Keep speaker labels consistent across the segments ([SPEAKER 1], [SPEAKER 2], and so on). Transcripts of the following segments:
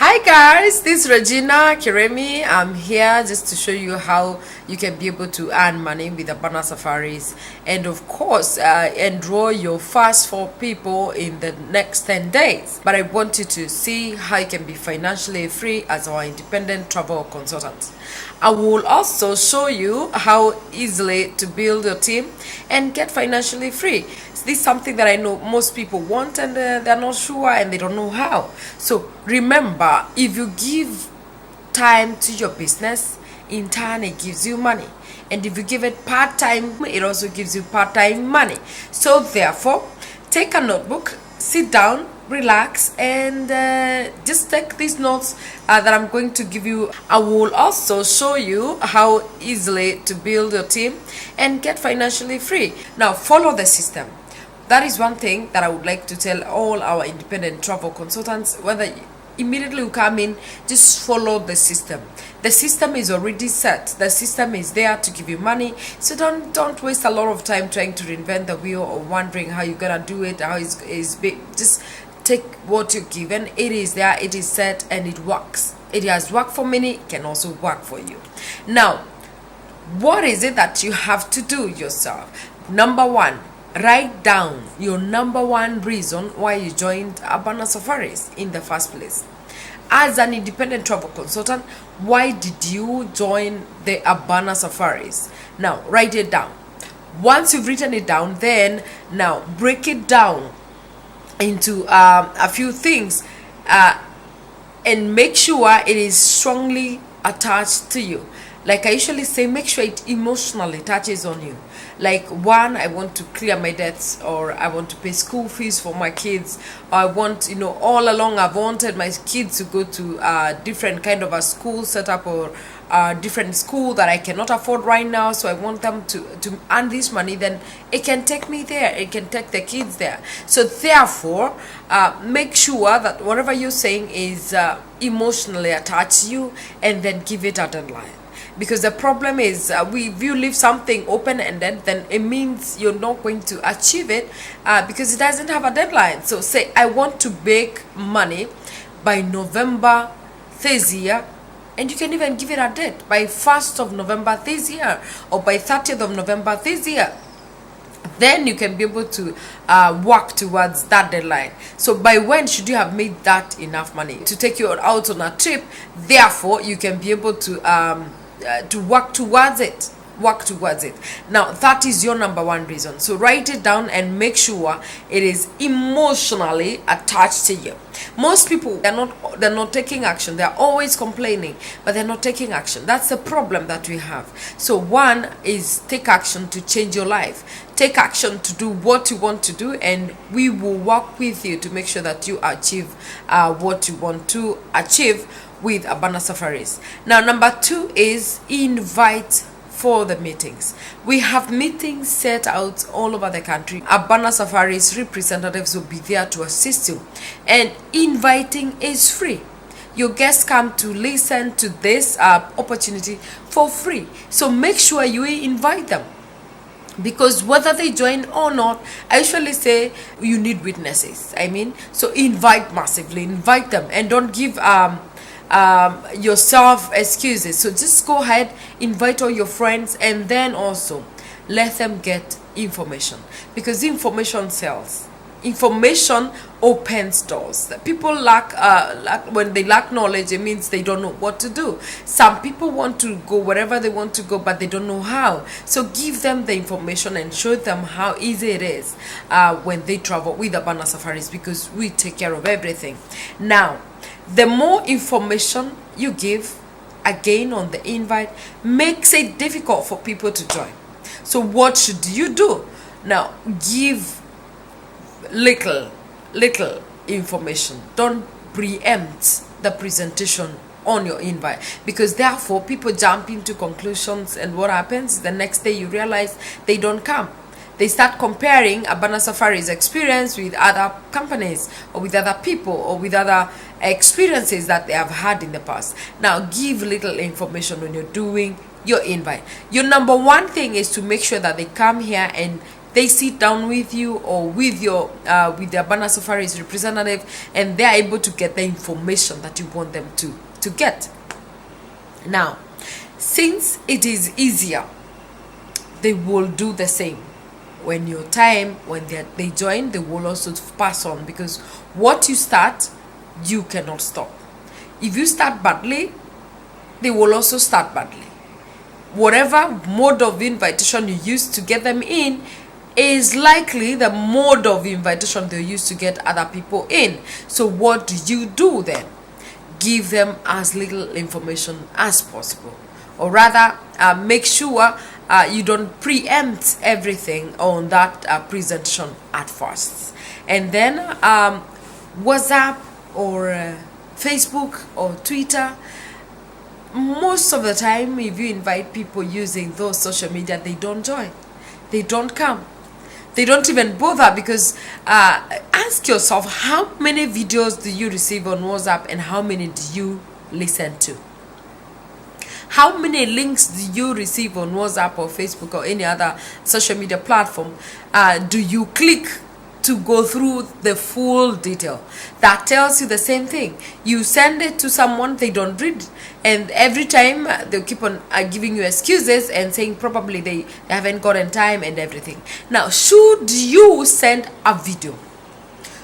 [SPEAKER 1] Hi guys, this is Regina Kirimi. I'm here just to show you how you can be able to earn money with Abana safaris, and of course enroll your first 4 people in the next 10 days. But I want you to see how you can be financially free as our independent travel consultant. I will also show you how easily to build your team and get financially free. This is something that I know most people want, and they're not sure and they don't know how. So remember, if you give time to your business, in turn it gives you money, and if you give it part-time, it also gives you part-time money. So therefore, take a notebook, sit down, relax, and just take these notes that I'm going to give you. I will also show you how easily to build your team and get financially free. Now follow the system. That is one thing that I would like to tell all our independent travel consultants. Whether immediately you come in, just follow the system. The system is already set. The system is there to give you money. So don't waste a lot of time trying to reinvent the wheel or wondering how you're gonna do it, how it's big. Just take what you're given. It is there, it is set, and it works. It has worked for many, it can also work for you. Now, what is it that you have to do yourself? Number one, write down your number one reason why you joined Abana Safaris in the first place. As an independent travel consultant, why did you join the Abana Safaris? Now, write it down. Once you've written it down, then now break it down into a few things and make sure it is strongly attached to you. Like I usually say, make sure it emotionally touches on you. Like, one, I want to clear my debts, or I want to pay school fees for my kids, or I want, all along I've wanted my kids to go to a different kind of a school setup, or a different school that I cannot afford right now, so I want them to earn this money. Then it can take me there, it can take the kids there. So therefore, make sure that whatever you're saying is emotionally attached to you, and then give it a deadline. Because the problem is, if you leave something open-ended, then it means you're not going to achieve it because it doesn't have a deadline. So say, I want to make money by November this year, and you can even give it a date, by 1st of November this year, or by 30th of November this year. Then you can be able to work towards that deadline. So by when should you have made that enough money to take you out on a trip? Therefore, you can be able to work towards it. Now that is your number one reason. So write it down and make sure it is emotionally attached to you. Most people, they're not taking action. They're always complaining, but they're not taking action. That's the problem that we have. So one is, take action to change your life. Take action to do what you want to do, and we will work with you to make sure that you achieve what you want to achieve with Abana Safaris. Now, number two is invite for the meetings. We have meetings set out all over the country. Abana Safaris representatives will be there to assist you, and inviting is free. Your guests come to listen to this opportunity for free. So make sure you invite them, because whether they join or not, I usually say you need witnesses. So invite massively, invite them, and don't give yourself excuses. So just go ahead, invite all your friends, and then also let them get information, because information sells. Information opens doors. People lack when they lack knowledge, it means they don't know what to do. Some people want to go wherever they want to go, but they don't know how. So give them the information and show them how easy it is when they travel with Abana Safaris, because we take care of everything. Now, the more information you give, again on the invite, makes it difficult for people to join. So what should you do? Now, give little information. Don't preempt the presentation on your invite, because therefore people jump into conclusions, and what happens the next day, you realize they don't come. They start comparing Abana Safari's experience with other companies, or with other people, or with other experiences that they have had in the past. Now, give little information when you're doing your invite. Your number one thing is to make sure that they come here and they sit down with you or with your with the Abana Safaris representative, and they are able to get the information that you want them to get. Now, since it is easier, they will do the same. When they join, they will also pass on, because what you start, you cannot stop. If you start badly, they will also start badly. Whatever mode of invitation you use to get them in is likely the mode of invitation they use to get other people in. So what do you do then? Give them as little information as possible, or rather make sure you don't preempt everything on that presentation at first. And then WhatsApp or Facebook or Twitter, most of the time, if you invite people using those social media, they don't join, they don't come, they don't even bother, because ask yourself, how many videos do you receive on WhatsApp and how many do you listen to? How many links do you receive on WhatsApp or Facebook or any other social media platform? Do you click to go through the full detail? That tells you the same thing. You send it to someone, they don't read, and every time they'll keep on giving you excuses and saying probably they haven't gotten time and everything. Now, should you send a video?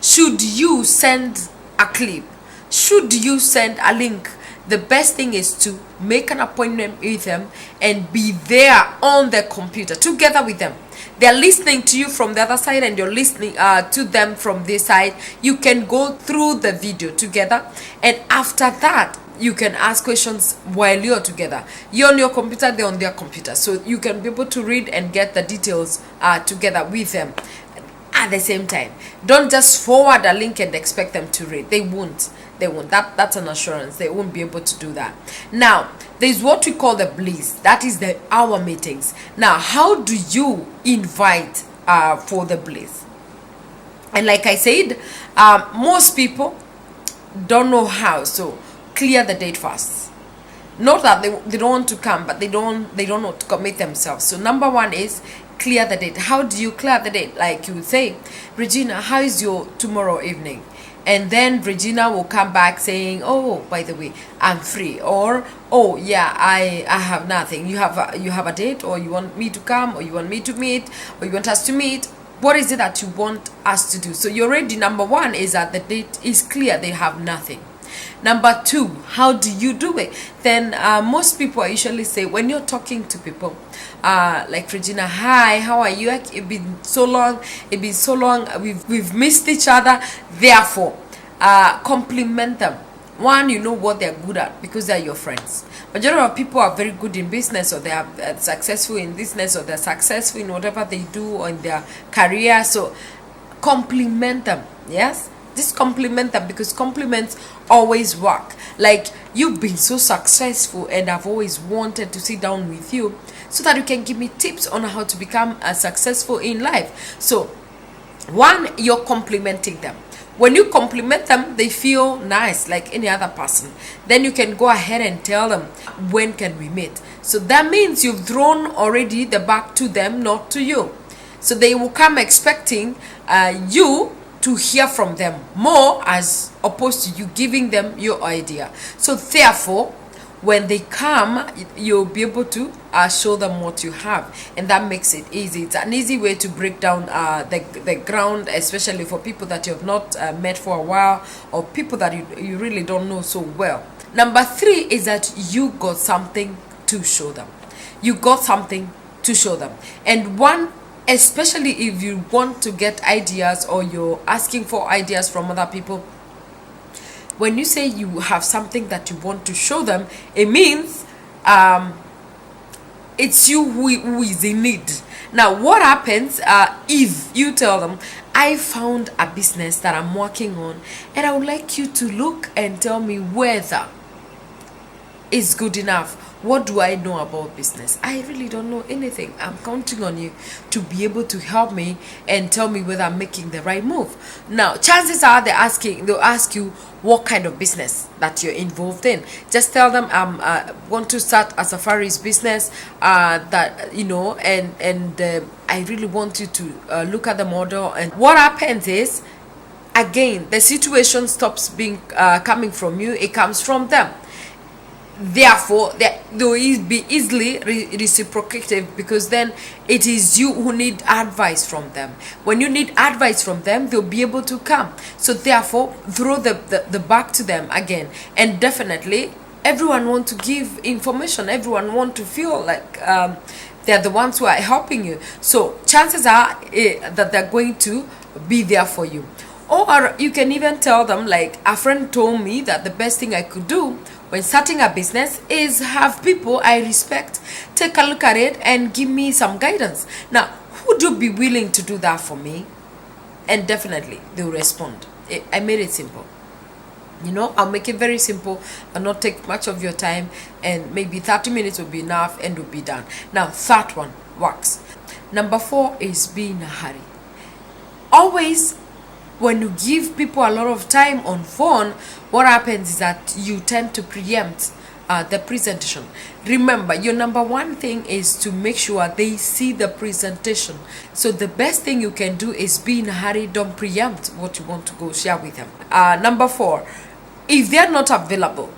[SPEAKER 1] Should you send a clip? Should you send a link? The best thing is to make an appointment with them and be there on the computer together with them. They're listening to you from the other side and you're listening to them from this side. You can go through the video together, and after that you can ask questions while you're together. You're on your computer, they're on their computer, so you can be able to read and get the details together with them at the same time. Don't just forward a link and expect them to read. They won't. That's an assurance. They won't be able to do that. Now, there's what we call the bliss. That is the hour meetings. Now, how do you invite for the bliss? And like I said, most people don't know how. So clear the date first. Not that they don't want to come, but they don't know to commit themselves. So number one is clear the date. How do you clear the date? Like you would say, Regina, how is your tomorrow evening? And then Regina will come back saying, oh, by the way, I'm free, or oh yeah, I have nothing. You have a date, or you want me to come, or you want me to meet, or you want us to meet. What is it that you want us to do? So you're already, number one is that the date is clear, they have nothing. Number two, how do you do it? Then most people usually say, when you're talking to people, like Regina, hi, how are you? It's been so long. We've missed each other. Therefore, compliment them. One, you know what they're good at because they're your friends. Majority of people are very good in business, or they are successful in business, or they're successful in whatever they do or in their career. So compliment them. Yes, just compliment them, because compliments always work. Like, you've been so successful and I've always wanted to sit down with you so that you can give me tips on how to become successful in life. So one, you're complimenting them. When you compliment them, they feel nice like any other person. Then you can go ahead and tell them, when can we meet? So that means you've thrown already the back to them, not to you. So they will come expecting you to hear from them more, as opposed to you giving them your idea. So therefore, when they come, you'll be able to show them what you have, and that makes it easy. It's an easy way to break down the ground, especially for people that you have not met for a while, or people that you really don't know so well. Number three is that you got something to show them. You got something to show them. And one, especially if you want to get ideas, or you're asking for ideas from other people, when you say you have something that you want to show them, it means it's you who is in need. Now, what happens if you tell them, I found a business that I'm working on, and I would like you to look and tell me whether is good enough. What do I know about business? I really don't know anything. I'm counting on you to be able to help me and tell me whether I'm making the right move. Now, chances are they'll ask you what kind of business that you're involved in. Just tell them I want to start a safaris business, that and I really want you to look at the model. And what happens is, again, the situation stops being coming from you. It comes from them. Therefore, they'll be easily reciprocative, because then it is you who need advice from them. When you need advice from them, they'll be able to come. So therefore, throw the back to them again. And definitely, everyone want to give information. Everyone want to feel like they're the ones who are helping you. So chances are that they're going to be there for you. Or you can even tell them, like, a friend told me that the best thing I could do when starting a business is have people I respect take a look at it and give me some guidance. Now, would you be willing to do that for me? And definitely they'll respond. I made it simple. I'll make it very simple and not take much of your time, and maybe 30 minutes will be enough and we'll be done. Now, that one works. Number 4 is be in a hurry. Always, when you give people a lot of time on phone, what happens is that you tend to preempt the presentation. Remember, your number one thing is to make sure they see the presentation. So the best thing you can do is be in a hurry. Don't preempt what you want to go share with them. Number 4, if they're not available,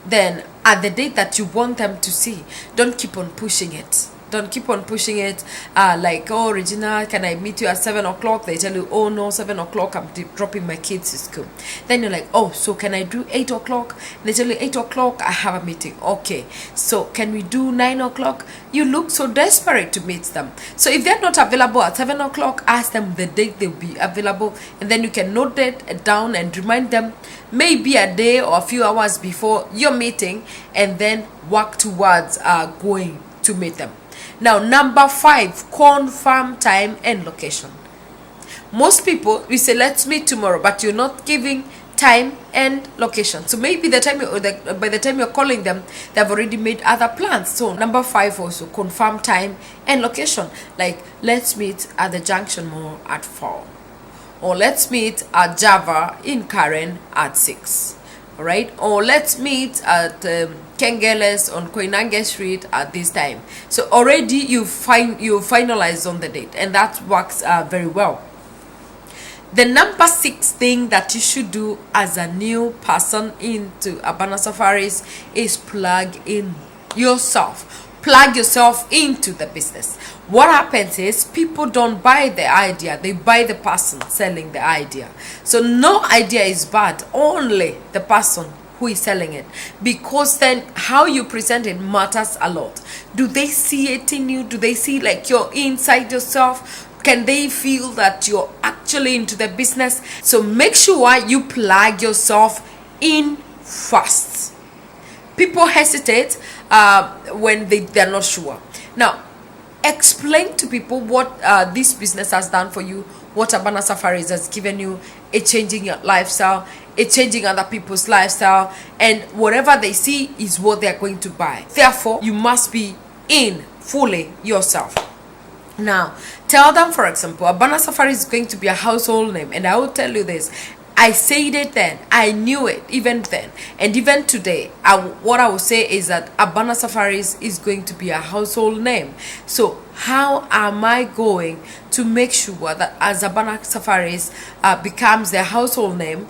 [SPEAKER 1] then at the date that you want them to see, don't keep on pushing it. Don't keep on pushing it, like, oh, Regina, can I meet you at 7 o'clock? They tell you, oh no, 7 o'clock, I'm dropping my kids to school. Then you're like, oh, so can I do 8 o'clock? They tell you 8 o'clock, I have a meeting. Okay, so can we do 9 o'clock? You look so desperate to meet them. So if they're not available at 7 o'clock, ask them the date they'll be available, and then you can note it down and remind them maybe a day or a few hours before your meeting, and then work towards going to meet them. Now, number 5, confirm time and location. Most people, we say, let's meet tomorrow, but you're not giving time and location. So maybe by the time you're calling them, they've already made other plans. So number 5 also, confirm time and location. Like, let's meet at the Junction Mall at 4. Or let's meet at Java in Karen at 6. All right, or let's meet at Kengeles on Koinange Street at this time. So already you finalize on the date, and that works very well. The number 6 thing that you should do as a new person into Abana Safaris is plug in yourself. Plug yourself into the business. What happens is, people don't buy the idea, they buy the person selling the idea. So no idea is bad, only the person who is selling it, because then how you present it matters a lot. Do they see it in you? Do they see like you're inside yourself? Can they feel that you're actually into the business? So make sure you plug yourself in first. People hesitate when they're not sure. Now, explain to people what this business has done for you, what Abana Safaris has given you. It's changing your lifestyle, it's changing other people's lifestyle, and whatever they see is what they're going to buy. Therefore, you must be in fully yourself. Now, tell them, for example, Abana Safari is going to be a household name, and I will tell you this. I said it then, I knew it even then, and even today, what I will say is that Abana Safaris is going to be a household name. So how am I going to make sure that as Abana Safaris becomes the household name,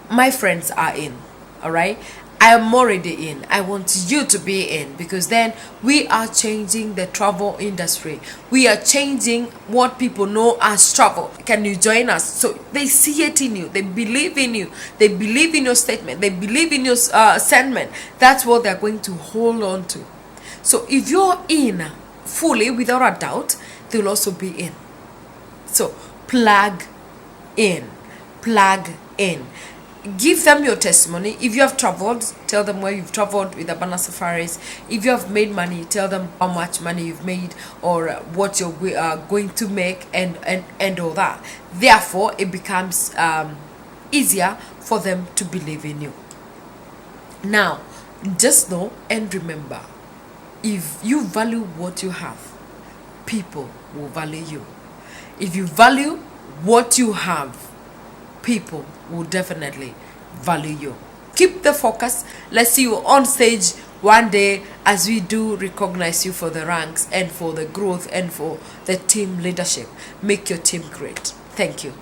[SPEAKER 1] my friends are in? All right, I am already in. I want you to be in, because then we are changing the travel industry. We are changing what people know as travel. Can you join us? So they see it in you. They believe in you. They believe in your statement. They believe in your sentiment. That's what they're going to hold on to. So if you're in fully, without a doubt, they'll also be in. So plug in. Plug in. Give them your testimony. If you have traveled, tell them where you've traveled with Abana Safaris. If you have made money, tell them how much money you've made or what you're going to make, and all that. Therefore, it becomes easier for them to believe in you. Now, Just know and remember, if you value what you have, people will value you. If you value what you have, people will definitely value you. Keep the focus. Let's see you on stage one day as we do recognize you for the ranks and for the growth and for the team leadership. Make your team great. Thank you.